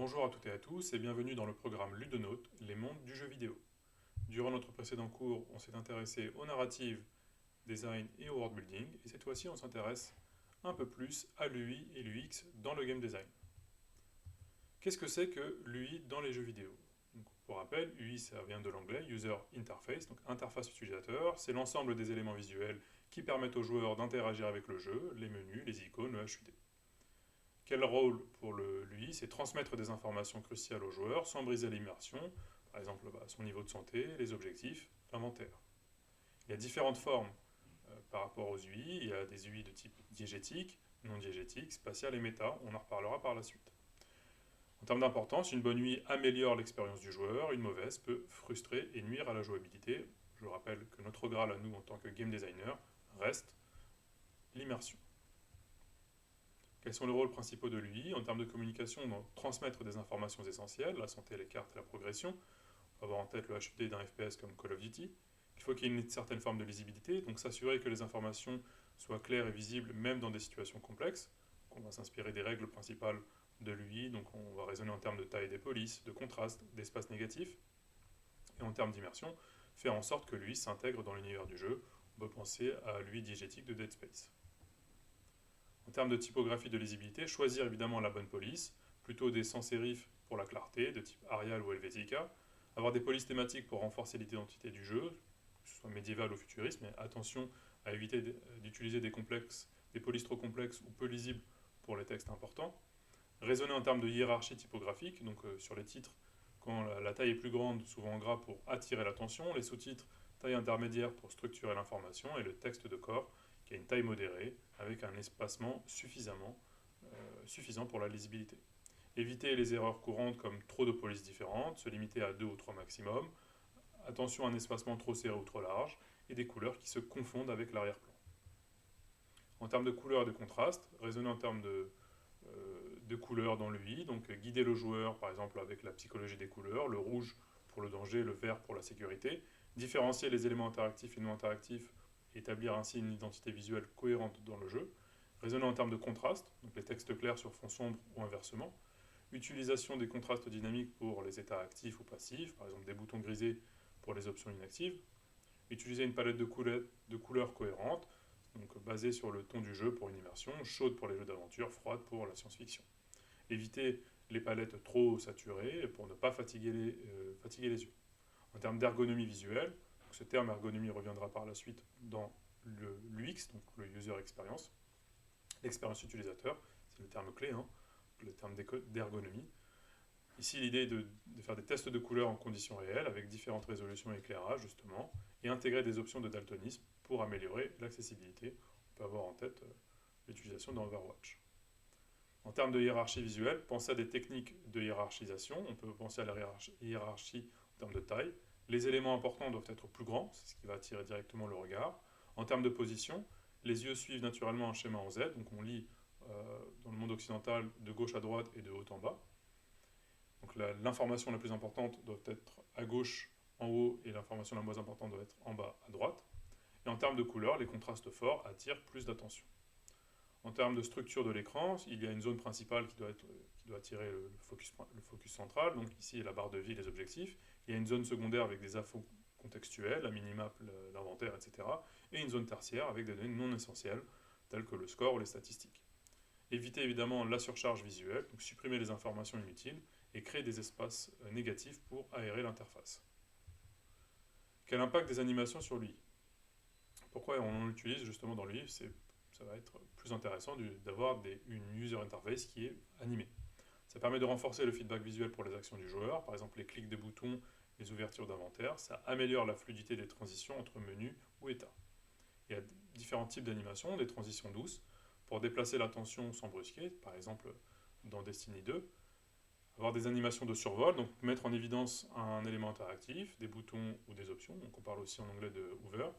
Bonjour à toutes et à tous et bienvenue dans le programme Ludonote, les mondes du jeu vidéo. Durant notre précédent cours, on s'est intéressé aux narratives, design et au world building, et cette fois-ci on s'intéresse un peu plus à l'UI et l'UX dans le game design. Qu'est-ce que c'est que l'UI dans les jeux vidéo? Donc, pour rappel, UI ça vient de l'anglais User Interface, donc interface utilisateur, c'est l'ensemble des éléments visuels qui permettent aux joueurs d'interagir avec le jeu, les menus, les icônes, le HUD. Quel rôle pour l'UI? C'est transmettre des informations cruciales aux joueurs sans briser l'immersion, par exemple son niveau de santé, les objectifs, l'inventaire. Il y a différentes formes par rapport aux UI. Il y a des UI de type diégétique, non diégétique, spatial et méta. On en reparlera par la suite. En termes d'importance, une bonne UI améliore l'expérience du joueur, une mauvaise peut frustrer et nuire à la jouabilité. Je rappelle que notre Graal à nous en tant que game designer reste l'immersion. Quels sont les rôles principaux de l'UI? En termes de communication, on doit transmettre des informations essentielles, la santé, les cartes et la progression. On va avoir en tête le HUD d'un FPS comme Call of Duty. Il faut qu'il y ait une certaine forme de lisibilité, donc s'assurer que les informations soient claires et visibles même dans des situations complexes. Donc on va s'inspirer des règles principales de l'UI, donc on va raisonner en termes de taille des polices, de contraste, d'espace négatif. Et en termes d'immersion, faire en sorte que l'UI s'intègre dans l'univers du jeu. On peut penser à l'UI diégétique de Dead Space. En termes de typographie de lisibilité, choisir évidemment la bonne police, plutôt des sans-sérifs pour la clarté, de type Arial ou Helvetica, avoir des polices thématiques pour renforcer l'identité du jeu, que ce soit médiéval ou futuriste, mais attention à éviter d'utiliser des polices trop complexes ou peu lisibles pour les textes importants. Raisonner en termes de hiérarchie typographique, donc sur les titres, quand la taille est plus grande, souvent en gras pour attirer l'attention, les sous-titres, taille intermédiaire pour structurer l'information, et le texte de corps, qui a une taille modérée, avec un espacement suffisant pour la lisibilité. Éviter les erreurs courantes comme trop de polices différentes, se limiter à 2 ou 3 maximum, attention à un espacement trop serré ou trop large, et des couleurs qui se confondent avec l'arrière-plan. En termes de couleurs et de contraste, raisonner en termes de couleurs dans l'UI, donc guider le joueur par exemple avec la psychologie des couleurs, le rouge pour le danger, le vert pour la sécurité, différencier les éléments interactifs et non interactifs, établir ainsi une identité visuelle cohérente dans le jeu, raisonner en termes de contraste, donc les textes clairs sur fond sombre ou inversement, utilisation des contrastes dynamiques pour les états actifs ou passifs, par exemple des boutons grisés pour les options inactives, utiliser une palette de couleurs cohérentes, donc basée sur le ton du jeu pour une immersion, chaude pour les jeux d'aventure, froide pour la science-fiction. Éviter les palettes trop saturées pour ne pas fatiguer les yeux. En termes d'ergonomie visuelle, ce terme ergonomie reviendra par la suite dans l'UX, donc le User Experience, l'expérience utilisateur, c'est le terme clé, le terme d'ergonomie. Ici, l'idée est de faire des tests de couleurs en conditions réelles avec différentes résolutions et éclairages, justement, et intégrer des options de daltonisme pour améliorer l'accessibilité. On peut avoir en tête l'utilisation d'Overwatch. En termes de hiérarchie visuelle, pensez à des techniques de hiérarchisation. On peut penser à la hiérarchie en termes de taille. Les éléments importants doivent être plus grands, c'est ce qui va attirer directement le regard. En termes de position, les yeux suivent naturellement un schéma en Z, donc on lit dans le monde occidental de gauche à droite et de haut en bas. Donc l'information la plus importante doit être à gauche en haut et l'information la moins importante doit être en bas à droite. Et en termes de couleurs, les contrastes forts attirent plus d'attention. En termes de structure de l'écran, il y a une zone principale qui doit attirer le focus central. Donc ici, la barre de vie, les objectifs. Il y a une zone secondaire avec des infos contextuelles, la minimap, l'inventaire, etc. Et une zone tertiaire avec des données non essentielles, telles que le score ou les statistiques. Éviter évidemment la surcharge visuelle, donc supprimer les informations inutiles et créer des espaces négatifs pour aérer l'interface. Quel impact des animations sur l'UI? Pourquoi on l'utilise justement dans l'UI? Ça va être plus intéressant d'avoir une user interface qui est animée. Ça permet de renforcer le feedback visuel pour les actions du joueur, par exemple les clics des boutons, les ouvertures d'inventaire. Ça améliore la fluidité des transitions entre menus ou états. Il y a différents types d'animations, des transitions douces, pour déplacer l'attention sans brusquer, par exemple dans Destiny 2. Avoir des animations de survol, donc mettre en évidence un élément interactif, des boutons ou des options, donc on parle aussi en anglais de hover.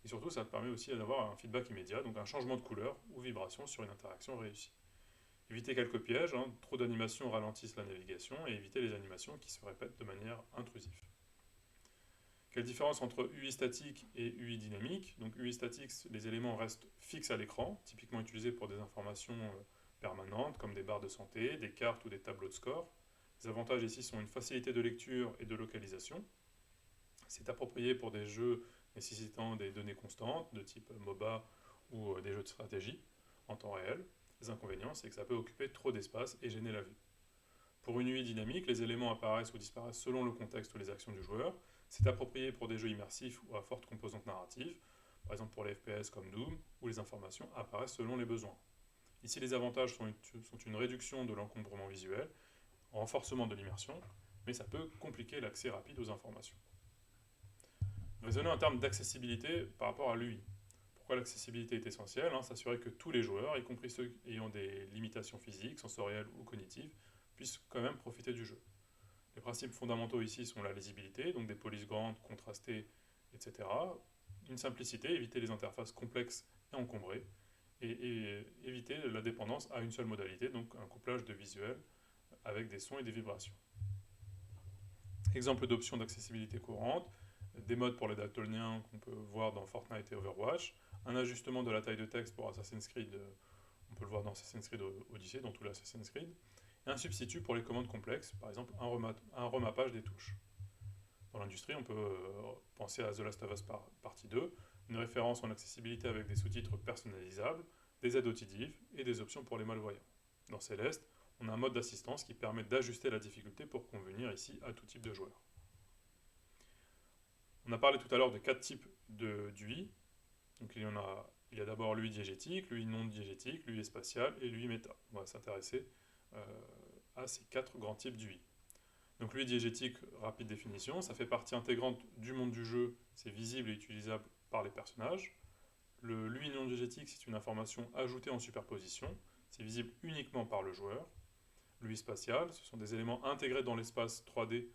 Et surtout, ça permet aussi d'avoir un feedback immédiat, donc un changement de couleur ou vibration sur une interaction réussie. Éviter quelques pièges, trop d'animations ralentissent la navigation, et éviter les animations qui se répètent de manière intrusive. Quelle différence entre UI statique et UI dynamique? Donc UI statique, les éléments restent fixes à l'écran, typiquement utilisés pour des informations permanentes, comme des barres de santé, des cartes ou des tableaux de score. Les avantages ici sont une facilité de lecture et de localisation. C'est approprié pour des jeux nécessitant des données constantes, de type MOBA ou des jeux de stratégie en temps réel. Les inconvénients, c'est que ça peut occuper trop d'espace et gêner la vue. Pour une UI dynamique, les éléments apparaissent ou disparaissent selon le contexte ou les actions du joueur. C'est approprié pour des jeux immersifs ou à forte composante narrative, par exemple pour les FPS comme Doom, où les informations apparaissent selon les besoins. Ici, les avantages sont une réduction de l'encombrement visuel, un renforcement de l'immersion, mais ça peut compliquer l'accès rapide aux informations. Raisonner en termes d'accessibilité par rapport à l'UI. Pourquoi l'accessibilité est essentielle, s'assurer que tous les joueurs, y compris ceux ayant des limitations physiques, sensorielles ou cognitives, puissent quand même profiter du jeu. Les principes fondamentaux ici sont la lisibilité, donc des polices grandes, contrastées, etc. Une simplicité, éviter les interfaces complexes et encombrées, et éviter la dépendance à une seule modalité, donc un couplage de visuels avec des sons et des vibrations. Exemple d'options d'accessibilité courante, des modes pour les daltoniens qu'on peut voir dans Fortnite et Overwatch, un ajustement de la taille de texte pour Assassin's Creed, on peut le voir dans Assassin's Creed Odyssey, dans tous les Assassin's Creed, et un substitut pour les commandes complexes, par exemple un remappage des touches. Dans l'industrie, on peut penser à The Last of Us partie 2, une référence en accessibilité avec des sous-titres personnalisables, des aides auditives et des options pour les malvoyants. Dans Céleste, on a un mode d'assistance qui permet d'ajuster la difficulté pour convenir ici à tout type de joueur. On a parlé tout à l'heure de 4 types d'UI. Donc il y a d'abord l'UI diégétique, l'UI non diégétique, l'UI spatiale et l'UI méta. On va s'intéresser à ces 4 grands types d'UI. Donc l'UI diégétique, rapide définition, ça fait partie intégrante du monde du jeu, c'est visible et utilisable par les personnages. L'UI non diégétique, c'est une information ajoutée en superposition, c'est visible uniquement par le joueur. L'UI spatial, ce sont des éléments intégrés dans l'espace 3D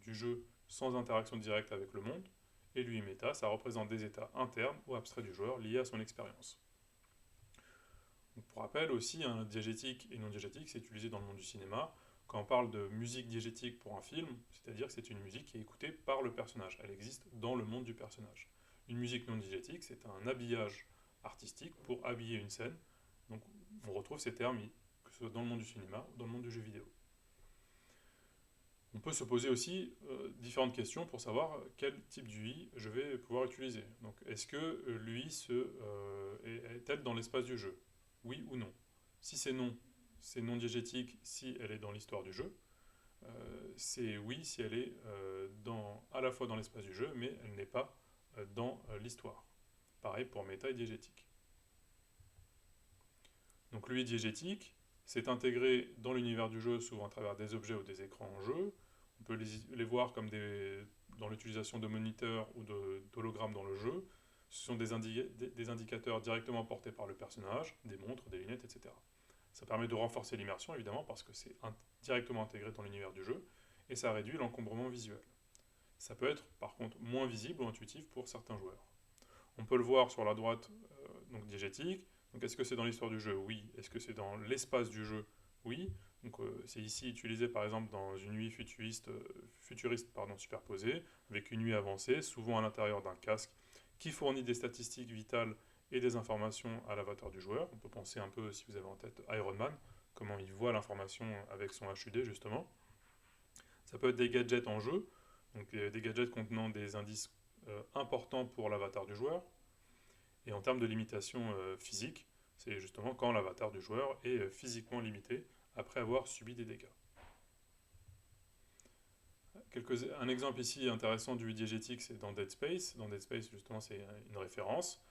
du jeu sans interaction directe avec le monde. Et l'UI méta, ça représente des états internes ou abstraits du joueur liés à son expérience. Donc, pour rappel aussi, diégétique et non diégétique, c'est utilisé dans le monde du cinéma. Quand on parle de musique diégétique pour un film, c'est-à-dire que c'est une musique qui est écoutée par le personnage. Elle existe dans le monde du personnage. Une musique non diégétique, c'est un habillage artistique pour habiller une scène. Donc on retrouve ces termes, que ce soit dans le monde du cinéma ou dans le monde du jeu vidéo. On peut se poser aussi différentes questions pour savoir quel type d'UI je vais pouvoir utiliser. Donc, est-ce que l'UI est-elle dans l'espace du jeu? Oui ou non? Si c'est non diégétique si elle est dans l'histoire du jeu. C'est oui si elle est à la fois dans l'espace du jeu, mais elle n'est pas dans l'histoire. Pareil pour méta et diégétique. Donc l'UI diégétique, c'est intégré dans l'univers du jeu, souvent à travers des objets ou des écrans en jeu. On peut les voir comme dans l'utilisation de moniteurs ou d'hologrammes dans le jeu. Ce sont des indicateurs directement portés par le personnage, des montres, des lunettes, etc. Ça permet de renforcer l'immersion, évidemment, parce que c'est directement intégré dans l'univers du jeu, et ça réduit l'encombrement visuel. Ça peut être, par contre, moins visible ou intuitif pour certains joueurs. On peut le voir sur la droite, donc diégétique. Donc est-ce que c'est dans l'histoire du jeu? Oui. Est-ce que c'est dans l'espace du jeu? Oui. Donc c'est ici utilisé par exemple dans une UI futuriste superposée, avec une UI avancée, souvent à l'intérieur d'un casque, qui fournit des statistiques vitales et des informations à l'avatar du joueur. On peut penser un peu, si vous avez en tête Iron Man, comment il voit l'information avec son HUD justement. Ça peut être des gadgets en jeu, donc des gadgets contenant des indices importants pour l'avatar du joueur. Et en termes de limitation physique, c'est justement quand l'avatar du joueur est physiquement limité après avoir subi des dégâts. Un exemple ici intéressant du diégétique, c'est dans Dead Space. Dans Dead Space, justement, c'est une référence.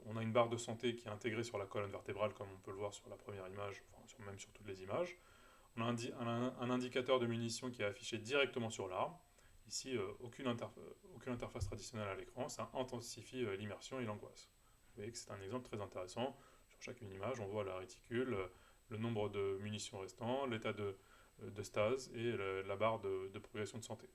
On a une barre de santé qui est intégrée sur la colonne vertébrale, comme on peut le voir sur la première image, enfin, même sur toutes les images. On a un indicateur de munitions qui est affiché directement sur l'arme. Ici, aucune interface traditionnelle à l'écran, ça intensifie l'immersion et l'angoisse. Vous voyez que c'est un exemple très intéressant. Sur chacune image, on voit la réticule, le nombre de munitions restant, l'état de stase et la barre de progression de santé.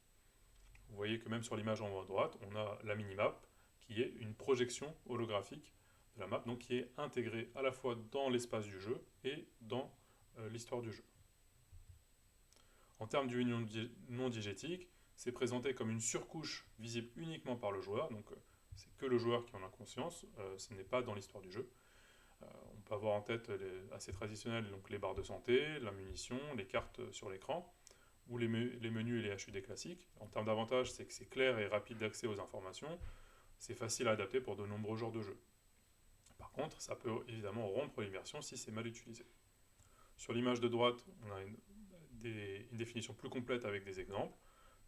Vous voyez que même sur l'image en haut à droite, on a la minimap qui est une projection holographique de la map, donc qui est intégrée à la fois dans l'espace du jeu et dans l'histoire du jeu. En termes d'union non diégétique, c'est présenté comme une surcouche visible uniquement par le joueur, donc c'est que le joueur qui en a conscience, ce n'est pas dans l'histoire du jeu. On peut avoir en tête assez traditionnel donc les barres de santé, la munition, les cartes sur l'écran. ou les menus et les HUD classiques. En termes d'avantages, c'est que c'est clair et rapide d'accès aux informations, c'est facile à adapter pour de nombreux genres de jeux. Par contre, ça peut évidemment rompre l'immersion si c'est mal utilisé. Sur l'image de droite, on a une définition plus complète avec des exemples.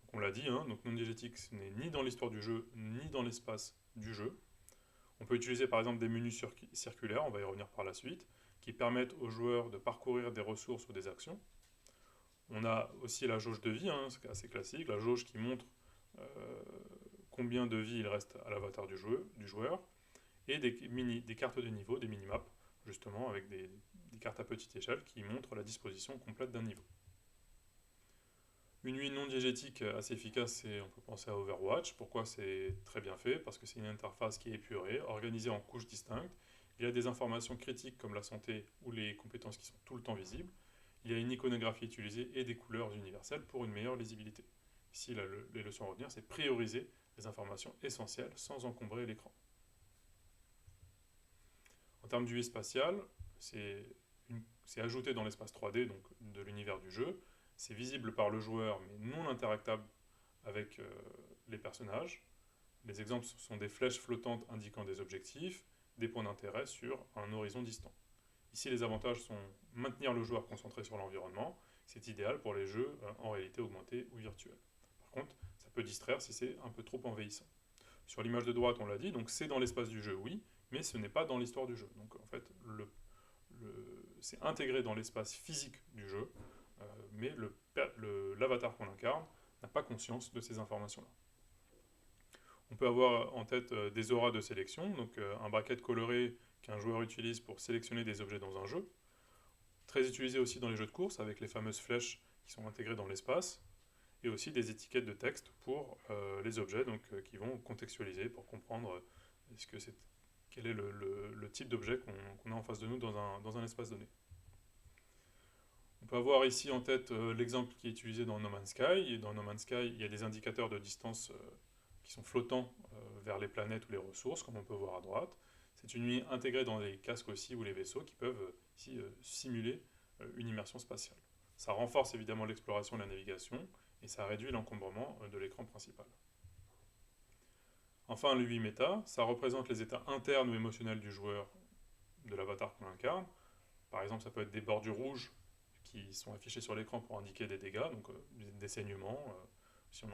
Donc on l'a dit, hein, donc non diégétique, ce n'est ni dans l'histoire du jeu, ni dans l'espace du jeu. On peut utiliser par exemple des menus circulaires, on va y revenir par la suite, qui permettent aux joueurs de parcourir des ressources ou des actions. On a aussi la jauge de vie, hein, c'est assez classique, la jauge qui montre combien de vie il reste à l'avatar du joueur, et des cartes de niveau, des minimaps, justement, avec des cartes à petite échelle qui montrent la disposition complète d'un niveau. Une UI non diégétique assez efficace, on peut penser à Overwatch. Pourquoi c'est très bien fait? Parce que c'est une interface qui est épurée, organisée en couches distinctes. Il y a des informations critiques comme la santé ou les compétences qui sont tout le temps visibles. Il y a une iconographie utilisée et des couleurs universelles pour une meilleure lisibilité. Ici, les leçons à retenir, c'est prioriser les informations essentielles sans encombrer l'écran. En termes d'UI spatial, c'est ajouté dans l'espace 3D donc de l'univers du jeu. C'est visible par le joueur, mais non interactable avec les personnages. Les exemples sont des flèches flottantes indiquant des objectifs, des points d'intérêt sur un horizon distant. Ici, les avantages sont maintenir le joueur concentré sur l'environnement. C'est idéal pour les jeux en réalité augmentée ou virtuelle. Par contre, ça peut distraire si c'est un peu trop envahissant. Sur l'image de droite, on l'a dit, donc c'est dans l'espace du jeu, oui, mais ce n'est pas dans l'histoire du jeu. Donc en fait, c'est intégré dans l'espace physique du jeu, mais l'avatar qu'on incarne n'a pas conscience de ces informations-là. On peut avoir en tête des auras de sélection, donc un bracket coloré qu'un joueur utilise pour sélectionner des objets dans un jeu. Très utilisé aussi dans les jeux de course, avec les fameuses flèches qui sont intégrées dans l'espace, et aussi des étiquettes de texte pour les objets, donc qui vont contextualiser pour comprendre quel est le type d'objet qu'on a en face de nous dans un espace donné. On peut avoir ici en tête l'exemple qui est utilisé dans No Man's Sky. Et dans No Man's Sky, il y a des indicateurs de distance qui sont flottants vers les planètes ou les ressources, comme on peut voir à droite. C'est une UI intégrée dans les casques aussi ou les vaisseaux qui peuvent ici simuler une immersion spatiale. Ça renforce évidemment l'exploration et la navigation, et ça réduit l'encombrement de l'écran principal. Enfin, l'UI méta, ça représente les états internes ou émotionnels du joueur, de l'avatar qu'on incarne. Par exemple, ça peut être des bordures rouges qui sont affichés sur l'écran pour indiquer des dégâts, donc des saignements, si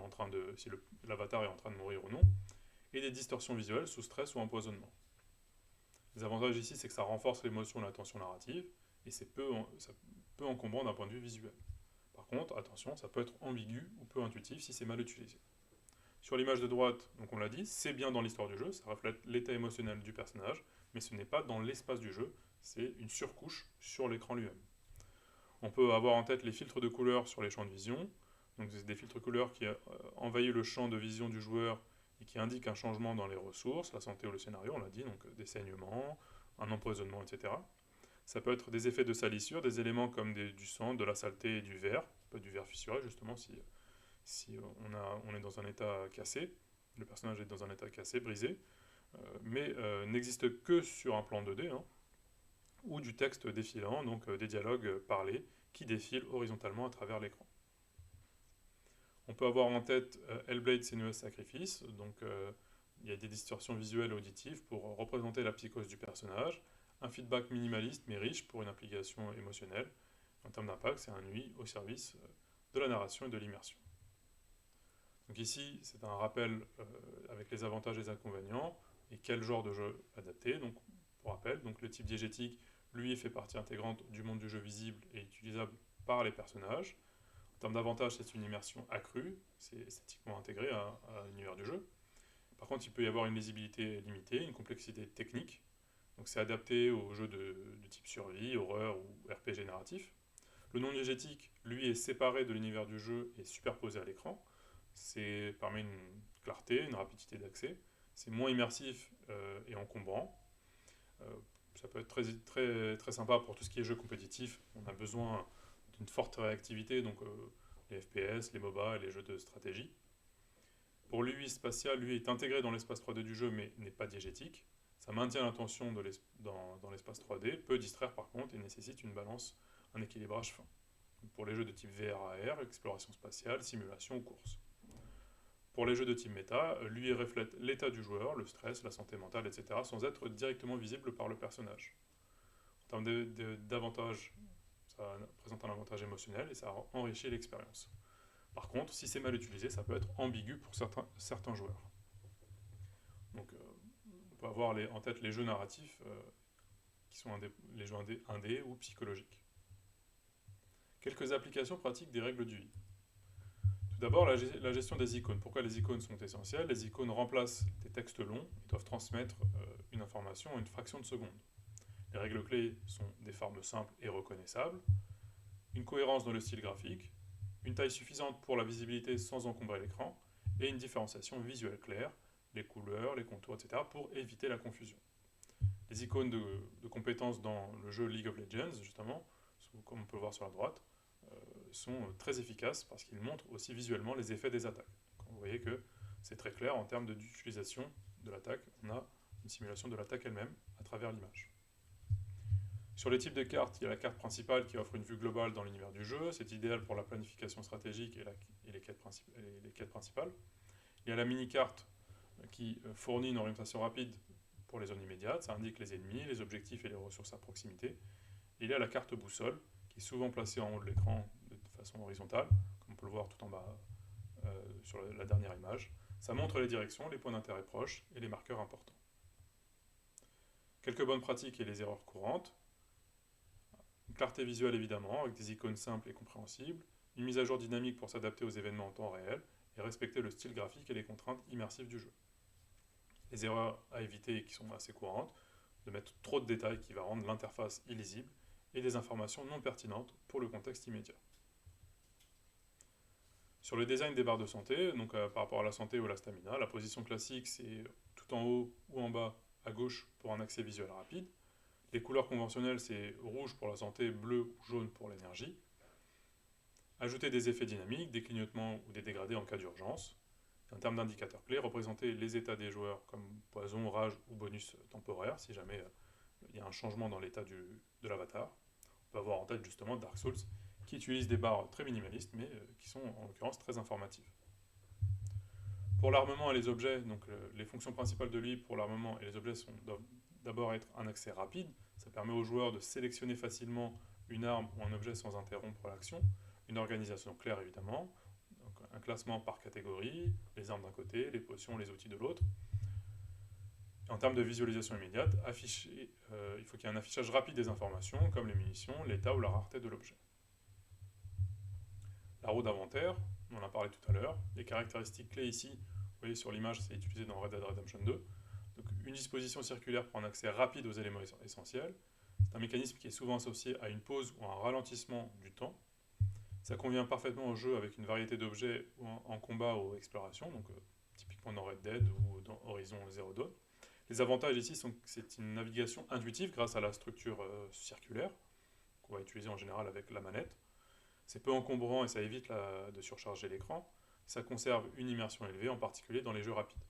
l'avatar est en train de mourir ou non, et des distorsions visuelles sous stress ou empoisonnement. Les avantages ici, c'est que ça renforce l'émotion et l'attention narrative, et ça peu encombrant d'un point de vue visuel. Par contre, attention, ça peut être ambigu ou peu intuitif si c'est mal utilisé. Sur l'image de droite, donc on l'a dit, c'est bien dans l'histoire du jeu, ça reflète l'état émotionnel du personnage, mais ce n'est pas dans l'espace du jeu, c'est une surcouche sur l'écran lui-même. On peut avoir en tête les filtres de couleurs sur les champs de vision, donc c'est des filtres couleurs qui envahissent le champ de vision du joueur et qui indiquent un changement dans les ressources, la santé ou le scénario, on l'a dit, donc des saignements, un empoisonnement, etc. Ça peut être des effets de salissure, des éléments comme du sang, de la saleté et du verre, du verre fissuré justement si on est dans un état cassé, le personnage est dans un état cassé, brisé, mais n'existe que sur un plan 2D, hein, ou du texte défilant, donc des dialogues parlés qui défilent horizontalement à travers l'écran. On peut avoir en tête Hellblade Senua's Sacrifice, donc il y a des distorsions visuelles et auditives pour représenter la psychose du personnage, un feedback minimaliste mais riche pour une application émotionnelle. En termes d'impact, c'est un UI au service de la narration et de l'immersion. Donc ici, c'est un rappel avec les avantages et les inconvénients et quel genre de jeu adapter. Donc, pour rappel, donc le type diégétique, lui, fait partie intégrante du monde du jeu visible et utilisable par les personnages. En termes d'avantages, c'est une immersion accrue, c'est esthétiquement intégré à l'univers du jeu. Par contre, il peut y avoir une lisibilité limitée, une complexité technique. Donc c'est adapté aux jeux de type survie, horreur ou RPG narratif. Le non diégétique, lui, est séparé de l'univers du jeu et superposé à l'écran. Permet une clarté, une rapidité d'accès. C'est moins immersif et encombrant. Ça peut être très sympa pour tout ce qui est jeu compétitif. On a besoin d'une forte réactivité, donc les FPS, les MOBA et les jeux de stratégie. Pour l'UI spatial, lui est intégré dans l'espace 3D du jeu, mais n'est pas diégétique. Ça maintient l'attention dans l'espace 3D, peut distraire par contre et nécessite une balance, un équilibrage fin. pour les jeux de type VR/AR, exploration spatiale, simulation ou course. Pour les jeux de type méta, l'UI reflète l'état du joueur, le stress, la santé mentale, etc., sans être directement visible par le personnage. En termes d'avantages, ça présente un avantage émotionnel et ça enrichit l'expérience. Par contre, si c'est mal utilisé, ça peut être ambigu pour certains joueurs. Donc, on peut avoir en tête les jeux narratifs qui sont les jeux indés ou psychologiques. Quelques applications pratiques des règles du I. Tout d'abord, la gestion des icônes. Pourquoi les icônes sont essentielles? Les icônes remplacent des textes longs et doivent transmettre une information en une fraction de seconde. Les règles clés sont des formes simples et reconnaissables, une cohérence dans le style graphique, une taille suffisante pour la visibilité sans encombrer l'écran, et une différenciation visuelle claire, les couleurs, les contours, etc., pour éviter la confusion. Les icônes de compétences dans le jeu League of Legends, justement, comme on peut le voir sur la droite, sont très efficaces parce qu'ils montrent aussi visuellement les effets des attaques. Donc, vous voyez que c'est très clair en termes d'utilisation de l'attaque. On a une simulation de l'attaque elle-même à travers l'image. Sur les types de cartes, il y a la carte principale qui offre une vue globale dans l'univers du jeu. C'est idéal pour la planification stratégique et les quêtes principales. Il y a la mini-carte qui fournit une orientation rapide pour les zones immédiates. Ça indique les ennemis, les objectifs et les ressources à proximité. Et il y a la carte boussole qui est souvent placée en haut de l'écran de façon horizontale, comme on peut le voir tout en bas sur la dernière image. Ça montre les directions, les points d'intérêt proches et les marqueurs importants. Quelques bonnes pratiques et les erreurs courantes. Une clarté visuelle évidemment, avec des icônes simples et compréhensibles, une mise à jour dynamique pour s'adapter aux événements en temps réel, et respecter le style graphique et les contraintes immersives du jeu. Les erreurs à éviter qui sont assez courantes, de mettre trop de détails qui va rendre l'interface illisible, et des informations non pertinentes pour le contexte immédiat. Sur le design des barres de santé, donc par rapport à la santé ou à la stamina, la position classique c'est tout en haut ou en bas à gauche pour un accès visuel rapide. Les couleurs conventionnelles, c'est rouge pour la santé, bleu ou jaune pour l'énergie. Ajouter des effets dynamiques, des clignotements ou des dégradés en cas d'urgence. En termes d'indicateurs clés, représenter les états des joueurs comme poison, rage ou bonus temporaire, si jamais il y a un changement dans l'état de l'avatar. On peut avoir en tête justement Dark Souls, qui utilise des barres très minimalistes, mais qui sont en l'occurrence très informatives. Pour l'armement et les objets, donc les fonctions principales de l'UI pour l'armement et les objets doivent d'abord être un accès rapide. Ça permet aux joueurs de sélectionner facilement une arme ou un objet sans interrompre l'action. Une organisation claire évidemment, donc un classement par catégorie, les armes d'un côté, les potions, les outils de l'autre. En termes de visualisation immédiate, il faut qu'il y ait un affichage rapide des informations, comme les munitions, l'état ou la rareté de l'objet. La roue d'inventaire, on en a parlé tout à l'heure. Les caractéristiques clés ici, vous voyez sur l'image, c'est utilisé dans Red Dead Redemption 2. Donc, une disposition circulaire pour un accès rapide aux éléments essentiels. C'est un mécanisme qui est souvent associé à une pause ou à un ralentissement du temps. Ça convient parfaitement au jeu avec une variété d'objets en combat ou exploration, donc typiquement dans Red Dead ou dans Horizon Zero Dawn. Les avantages ici sont que c'est une navigation intuitive grâce à la structure circulaire, qu'on va utiliser en général avec la manette. C'est peu encombrant et ça évite de surcharger l'écran. Ça conserve une immersion élevée, en particulier dans les jeux rapides.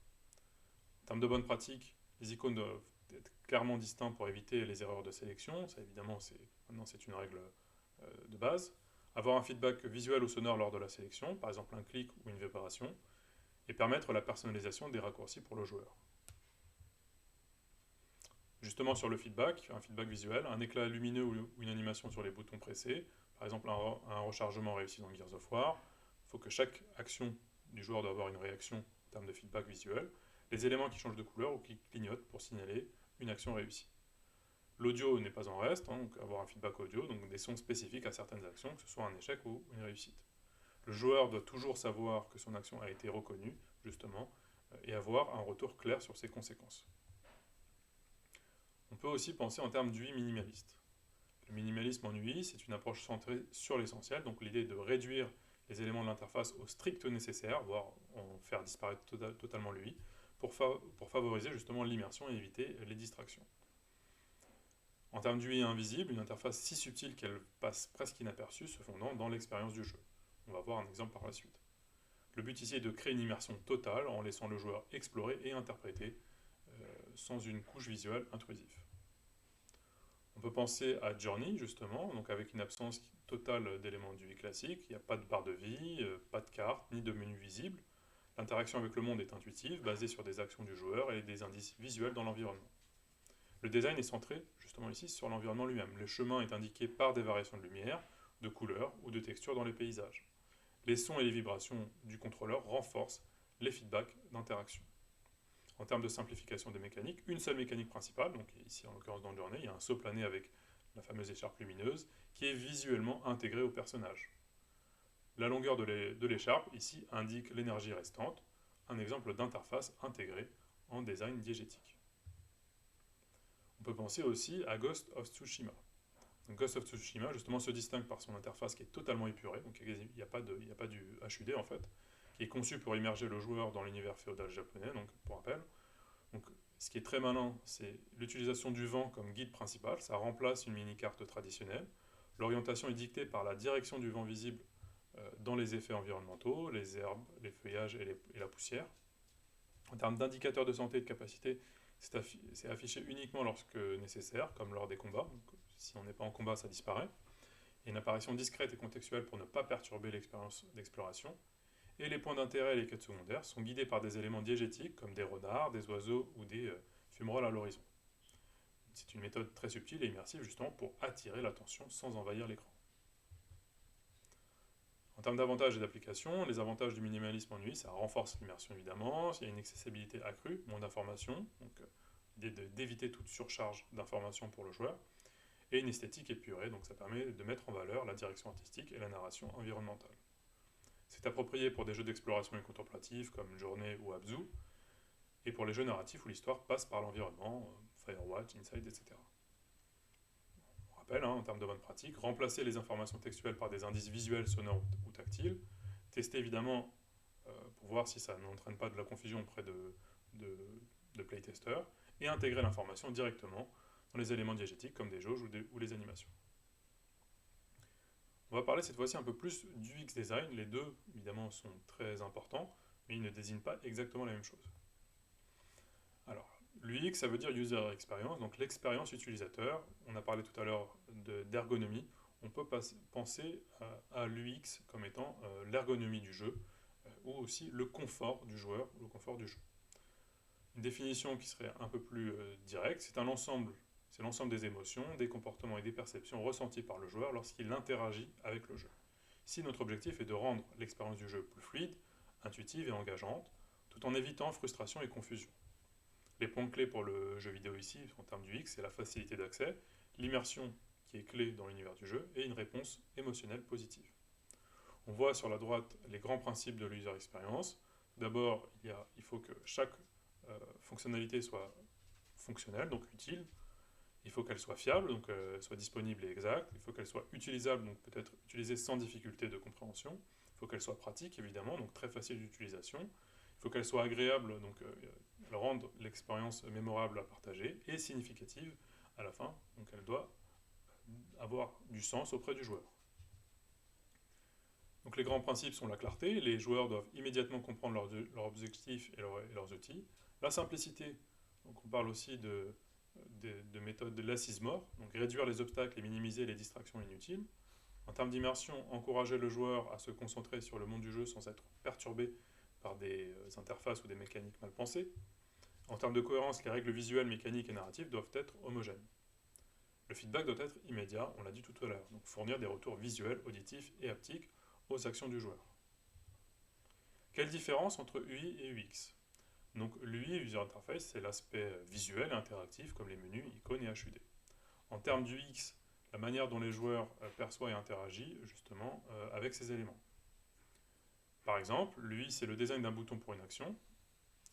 En termes de bonnes pratiques, les icônes doivent être clairement distinctes pour éviter les erreurs de sélection. Ça, évidemment, maintenant c'est une règle de base. Avoir un feedback visuel ou sonore lors de la sélection, par exemple un clic ou une vibration, et permettre la personnalisation des raccourcis pour le joueur. Justement sur le feedback, un feedback visuel, un éclat lumineux ou une animation sur les boutons pressés, par exemple un rechargement réussi dans Gears of War. Il faut que chaque action du joueur doit avoir une réaction en termes de feedback visuel. Les éléments qui changent de couleur ou qui clignotent pour signaler une action réussie. L'audio n'est pas en reste, donc avoir un feedback audio, donc des sons spécifiques à certaines actions, que ce soit un échec ou une réussite. Le joueur doit toujours savoir que son action a été reconnue, justement, et avoir un retour clair sur ses conséquences. On peut aussi penser en termes d'UI minimaliste. Le minimalisme en UI, c'est une approche centrée sur l'essentiel, donc l'idée est de réduire les éléments de l'interface au strict nécessaire, voire en faire disparaître totalement l'UI, pour favoriser justement l'immersion et éviter les distractions. En termes d'UI invisible, une interface si subtile qu'elle passe presque inaperçue se fondant dans l'expérience du jeu. On va voir un exemple par la suite. Le but ici est de créer une immersion totale en laissant le joueur explorer et interpréter sans une couche visuelle intrusive. On peut penser à Journey, justement, donc avec une absence totale d'éléments d'UI classiques. Il n'y a pas de barre de vie, pas de carte, ni de menu visible. L'interaction avec le monde est intuitive, basée sur des actions du joueur et des indices visuels dans l'environnement. Le design est centré, justement ici, sur l'environnement lui-même. Le chemin est indiqué par des variations de lumière, de couleurs ou de textures dans les paysages. Les sons et les vibrations du contrôleur renforcent les feedbacks d'interaction. En termes de simplification des mécaniques, une seule mécanique principale, donc ici en l'occurrence dans Journey, il y a un saut plané avec la fameuse écharpe lumineuse, qui est visuellement intégrée au personnage. La longueur de l'écharpe, ici, indique l'énergie restante, un exemple d'interface intégrée en design diégétique. On peut penser aussi à Ghost of Tsushima. Donc Ghost of Tsushima, justement, se distingue par son interface qui est totalement épurée, donc il n'y a pas du HUD en fait, qui est conçu pour immerger le joueur dans l'univers féodal japonais, donc pour rappel. Donc, ce qui est très malin, c'est l'utilisation du vent comme guide principal. Ça remplace une mini-carte traditionnelle. L'orientation est dictée par la direction du vent visible dans les effets environnementaux, les herbes, les feuillages et la poussière. En termes d'indicateurs de santé et de capacité, c'est affiché uniquement lorsque nécessaire, comme lors des combats. Donc, si on n'est pas en combat, ça disparaît. Il y a une apparition discrète et contextuelle pour ne pas perturber l'expérience d'exploration. Et les points d'intérêt et les quêtes secondaires sont guidés par des éléments diégétiques comme des renards, des oiseaux ou des fumerolles à l'horizon. C'est une méthode très subtile et immersive justement pour attirer l'attention sans envahir l'écran. En termes d'avantages et d'applications, les avantages du minimalisme en UI, ça renforce l'immersion évidemment, il y a une accessibilité accrue, moins d'informations, donc l'idée d'éviter toute surcharge d'informations pour le joueur, et une esthétique épurée, donc ça permet de mettre en valeur la direction artistique et la narration environnementale. C'est approprié pour des jeux d'exploration et contemplatifs comme Journey ou Abzu, et pour les jeux narratifs où l'histoire passe par l'environnement, Firewatch, Inside, etc. On rappelle, en termes de bonne pratique, remplacer les informations textuelles par des indices visuels, sonores ou tactiles, tester évidemment pour voir si ça n'entraîne pas de la confusion auprès de playtesters, et intégrer l'information directement dans les éléments diégétiques comme des jauges ou les animations. On va parler cette fois-ci un peu plus du UX design. Les deux, évidemment, sont très importants, mais ils ne désignent pas exactement la même chose. Alors, l'UX, ça veut dire User Experience, donc l'expérience utilisateur. On a parlé tout à l'heure d'ergonomie. On peut penser à l'UX comme étant l'ergonomie du jeu, ou aussi le confort du joueur, ou le confort du jeu. Une définition qui serait un peu plus directe, c'est l'ensemble des émotions, des comportements et des perceptions ressenties par le joueur lorsqu'il interagit avec le jeu. Ici, notre objectif est de rendre l'expérience du jeu plus fluide, intuitive et engageante, tout en évitant frustration et confusion. Les points clés pour le jeu vidéo ici, en termes du X, c'est la facilité d'accès, l'immersion qui est clé dans l'univers du jeu, et une réponse émotionnelle positive. On voit sur la droite les grands principes de l'user experience. D'abord, il faut que chaque fonctionnalité soit fonctionnelle, donc utile. Il faut qu'elle soit fiable, donc soit disponible et exacte. Il faut qu'elle soit utilisable, donc peut-être utilisée sans difficulté de compréhension. Il faut qu'elle soit pratique, évidemment, donc très facile d'utilisation. Il faut qu'elle soit agréable, donc elle rende l'expérience mémorable à partager et significative à la fin. Donc elle doit avoir du sens auprès du joueur. Donc les grands principes sont la clarté, les joueurs doivent immédiatement comprendre leurs objectifs et leurs outils. La simplicité, donc on parle aussi de méthode de l'assise mort, donc réduire les obstacles et minimiser les distractions inutiles. En termes d'immersion, encourager le joueur à se concentrer sur le monde du jeu sans être perturbé par des interfaces ou des mécaniques mal pensées. En termes de cohérence, les règles visuelles, mécaniques et narratives doivent être homogènes. Le feedback doit être immédiat, on l'a dit tout à l'heure, donc fournir des retours visuels, auditifs et haptiques aux actions du joueur. Quelle différence entre UI et UX? Donc l'UI, User Interface, c'est l'aspect visuel et interactif comme les menus, icônes et HUD. En termes d'UX, la manière dont les joueurs perçoivent et interagissent justement avec ces éléments. Par exemple, l'UI c'est le design d'un bouton pour une action,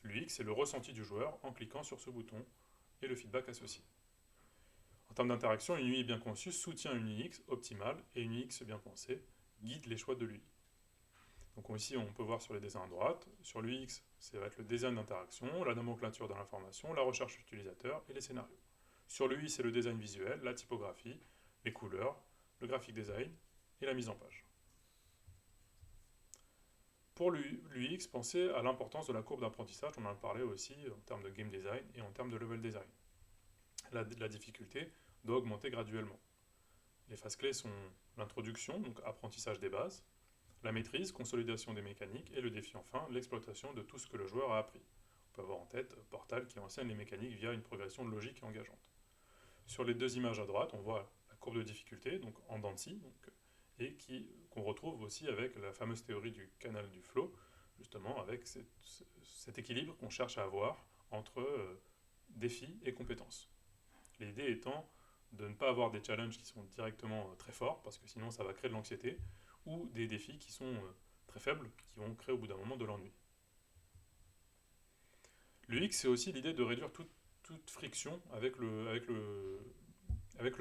l'UX c'est le ressenti du joueur en cliquant sur ce bouton et le feedback associé. En termes d'interaction, une UI bien conçue soutient une UX optimale et une UX bien pensée guide les choix de l'UI. Donc ici, on peut voir sur les dessins à droite. Sur l'UX, ça va être le design d'interaction, la nomenclature de l'information, la recherche utilisateur et les scénarios. Sur l'UI, c'est le design visuel, la typographie, les couleurs, le graphic design et la mise en page. Pour l'UX, pensez à l'importance de la courbe d'apprentissage. On en a parlé aussi en termes de game design et en termes de level design. La difficulté doit augmenter graduellement. Les phases clés sont l'introduction, donc apprentissage des bases, la maîtrise, consolidation des mécaniques, et le défi enfin, l'exploitation de tout ce que le joueur a appris. On peut avoir en tête Portal qui enseigne les mécaniques via une progression logique et engageante. Sur les deux images à droite, on voit la courbe de difficulté, donc en dents de scie, et qu'on retrouve aussi avec la fameuse théorie du canal du flow, justement avec cet équilibre qu'on cherche à avoir entre défis et compétences. L'idée étant de ne pas avoir des challenges qui sont directement très forts, parce que sinon ça va créer de l'anxiété, ou des défis qui sont très faibles, qui vont créer au bout d'un moment de l'ennui. L'UX, c'est aussi l'idée de réduire toute friction avec le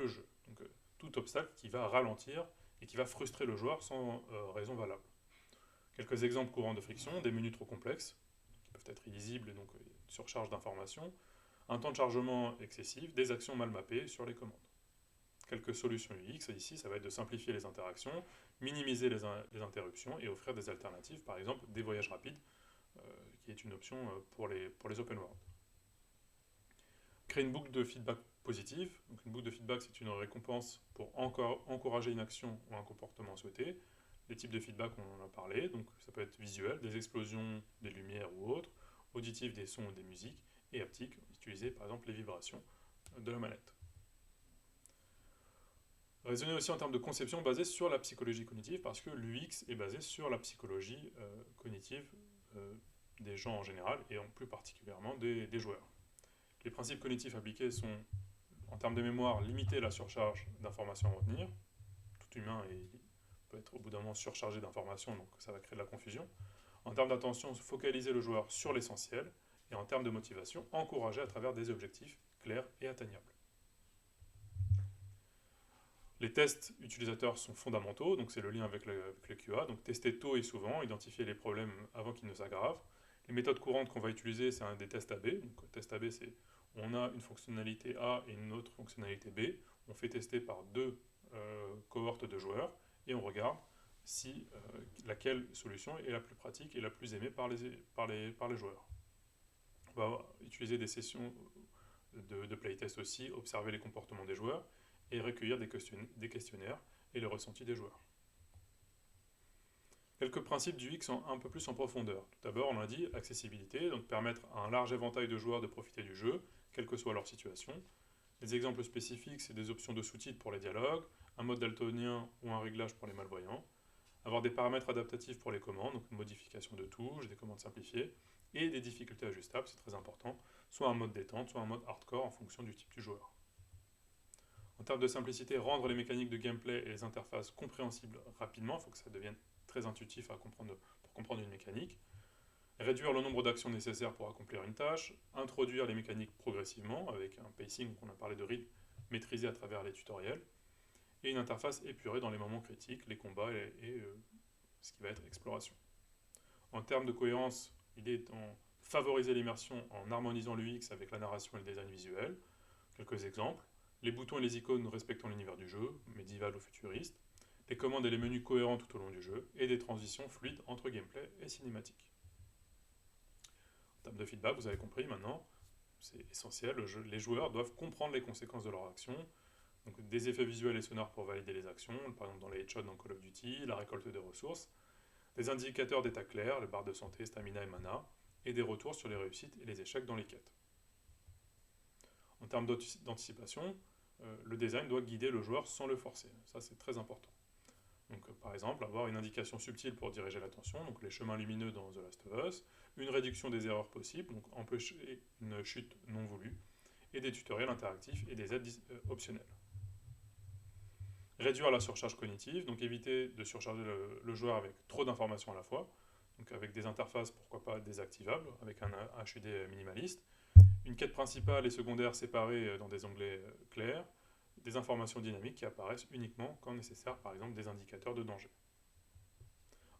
jeu. Donc, tout obstacle qui va ralentir et qui va frustrer le joueur sans raison valable. Quelques exemples courants de friction, des menus trop complexes, qui peuvent être illisibles et donc une surcharge d'informations, un temps de chargement excessif, des actions mal mappées sur les commandes. Quelques solutions UX, ici, ça va être de simplifier les interactions, minimiser les interruptions et offrir des alternatives, par exemple des voyages rapides, qui est une option pour les open world. Créer une boucle de feedback positive. Donc une boucle de feedback, c'est une récompense pour encourager une action ou un comportement souhaité. Les types de feedback, on en a parlé, donc ça peut être visuel, des explosions, des lumières ou autres, auditif, des sons ou des musiques, et haptique, utiliser par exemple les vibrations de la manette. Raisonner aussi en termes de conception basée sur la psychologie cognitive, parce que l'UX est basé sur la psychologie cognitive des gens en général, et en plus particulièrement des joueurs. Les principes cognitifs appliqués sont, en termes de mémoire, limiter la surcharge d'informations à retenir. Tout humain peut être au bout d'un moment surchargé d'informations, donc ça va créer de la confusion. En termes d'attention, focaliser le joueur sur l'essentiel. Et en termes de motivation, encourager à travers des objectifs clairs et atteignables. Les tests utilisateurs sont fondamentaux, donc c'est le lien avec le QA. Donc tester tôt et souvent, identifier les problèmes avant qu'ils ne s'aggravent. Les méthodes courantes qu'on va utiliser, c'est des tests AB. Donc test AB, c'est on a une fonctionnalité A et une autre fonctionnalité B. On fait tester par deux cohortes de joueurs et on regarde si laquelle solution est la plus pratique et la plus aimée par les joueurs. On va utiliser des sessions de playtest aussi, observer les comportements des joueurs et recueillir des questionnaires et le ressenti des joueurs. Quelques principes du X un peu plus en profondeur. Tout d'abord, on a dit accessibilité, donc permettre à un large éventail de joueurs de profiter du jeu, quelle que soit leur situation. Les exemples spécifiques, c'est des options de sous-titres pour les dialogues, un mode daltonien ou un réglage pour les malvoyants, avoir des paramètres adaptatifs pour les commandes, donc une modification de touches, des commandes simplifiées, et des difficultés ajustables, c'est très important, soit un mode détente, soit un mode hardcore en fonction du type du joueur. En termes de simplicité, rendre les mécaniques de gameplay et les interfaces compréhensibles rapidement, il faut que ça devienne très intuitif pour comprendre une mécanique. Réduire le nombre d'actions nécessaires pour accomplir une tâche, introduire les mécaniques progressivement avec un pacing, on a parlé de rythme, maîtrisé à travers les tutoriels, et une interface épurée dans les moments critiques, les combats et ce qui va être exploration. En termes de cohérence, l'idée étant favoriser l'immersion en harmonisant l'UX avec la narration et le design visuel. Quelques exemples, les boutons et les icônes respectant l'univers du jeu, médiéval ou futuriste, les commandes et les menus cohérents tout au long du jeu, et des transitions fluides entre gameplay et cinématique. En termes de feedback, vous avez compris maintenant, c'est essentiel, les joueurs doivent comprendre les conséquences de leur action, donc des effets visuels et sonores pour valider les actions, par exemple dans les headshots dans Call of Duty, la récolte des ressources, des indicateurs d'état clair, les barres de santé, stamina et mana, et des retours sur les réussites et les échecs dans les quêtes. En termes d'anticipation, le design doit guider le joueur sans le forcer, ça c'est très important. Donc, par exemple, avoir une indication subtile pour diriger l'attention, donc les chemins lumineux dans The Last of Us, une réduction des erreurs possibles, donc empêcher une chute non voulue, et des tutoriels interactifs et des aides optionnelles. Réduire la surcharge cognitive, donc éviter de surcharger le joueur avec trop d'informations à la fois, donc avec des interfaces, pourquoi pas désactivables, avec un HUD minimaliste, une quête principale et secondaire séparées dans des onglets clairs, des informations dynamiques qui apparaissent uniquement quand nécessaire, par exemple des indicateurs de danger.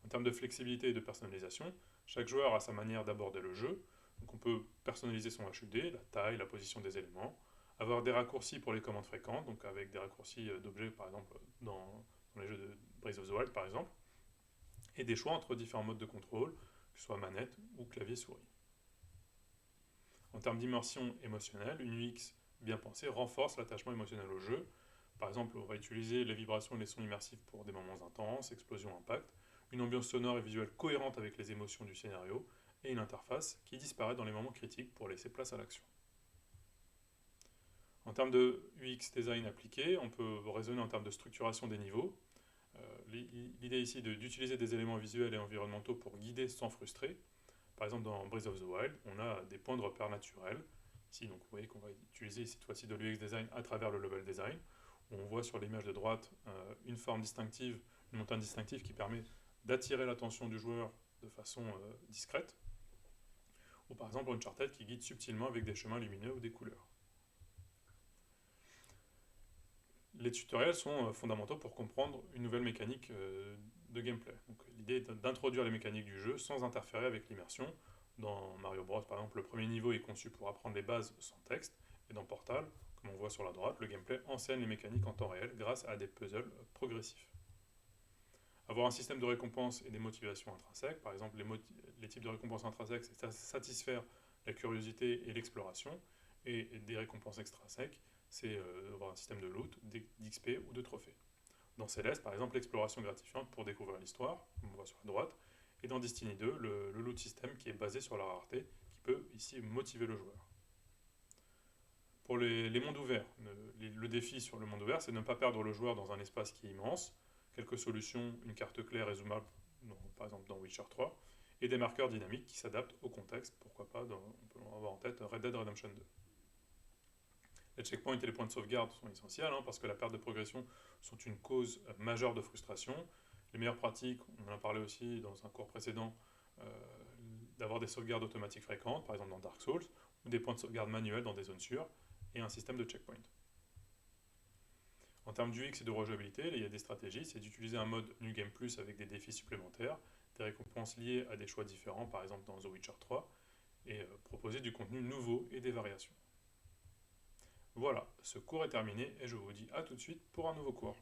En termes de flexibilité et de personnalisation, chaque joueur a sa manière d'aborder le jeu, donc on peut personnaliser son HUD, la taille, la position des éléments, avoir des raccourcis pour les commandes fréquentes, donc avec des raccourcis d'objets par exemple dans les jeux de Breath of the Wild par exemple, et des choix entre différents modes de contrôle, que ce soit manette ou clavier souris. En termes d'immersion émotionnelle, une UX bien pensées renforcent l'attachement émotionnel au jeu. Par exemple, on va utiliser les vibrations et les sons immersifs pour des moments intenses, explosions, impact, une ambiance sonore et visuelle cohérente avec les émotions du scénario, et une interface qui disparaît dans les moments critiques pour laisser place à l'action. En termes de UX design appliqué, on peut raisonner en termes de structuration des niveaux. L'idée ici est d'utiliser des éléments visuels et environnementaux pour guider sans frustrer. Par exemple, dans Breath of the Wild, on a des points de repère naturels. Ici, donc, vous voyez qu'on va utiliser cette fois-ci de l'UX design à travers le level design, où on voit sur l'image de droite une forme distinctive, une montagne distinctive qui permet d'attirer l'attention du joueur de façon discrète. Ou par exemple, Uncharted qui guide subtilement avec des chemins lumineux ou des couleurs. Les tutoriels sont fondamentaux pour comprendre une nouvelle mécanique de gameplay. L'idée est d'introduire les mécaniques du jeu sans interférer avec l'immersion. Dans Mario Bros, par exemple, le premier niveau est conçu pour apprendre les bases sans texte, et dans Portal, comme on voit sur la droite, le gameplay enseigne les mécaniques en temps réel grâce à des puzzles progressifs. Avoir un système de récompense et des motivations intrinsèques, par exemple les types de récompenses intrinsèques, c'est satisfaire la curiosité et l'exploration, et des récompenses extrinsèques, c'est avoir un système de loot, d'XP ou de trophées. Dans Céleste, par exemple, l'exploration gratifiante pour découvrir l'histoire, comme on voit sur la droite, et dans Destiny 2, le loot system qui est basé sur la rareté, qui peut ici motiver le joueur. Pour les mondes ouverts, le défi sur le monde ouvert, c'est de ne pas perdre le joueur dans un espace qui est immense, quelques solutions, une carte claire et zoomable, par exemple dans Witcher 3, et des marqueurs dynamiques qui s'adaptent au contexte, pourquoi pas, on peut avoir en tête Red Dead Redemption 2. Les checkpoints et les points de sauvegarde sont essentiels parce que la perte de progression sont une cause majeure de frustration. Les meilleures pratiques, on en a parlé aussi dans un cours précédent, d'avoir des sauvegardes automatiques fréquentes, par exemple dans Dark Souls, ou des points de sauvegarde manuels dans des zones sûres, et un système de checkpoint. En termes d'UX et de rejouabilité, il y a des stratégies, c'est d'utiliser un mode New Game Plus avec des défis supplémentaires, des récompenses liées à des choix différents, par exemple dans The Witcher 3, et proposer du contenu nouveau et des variations. Voilà, ce cours est terminé et je vous dis à tout de suite pour un nouveau cours.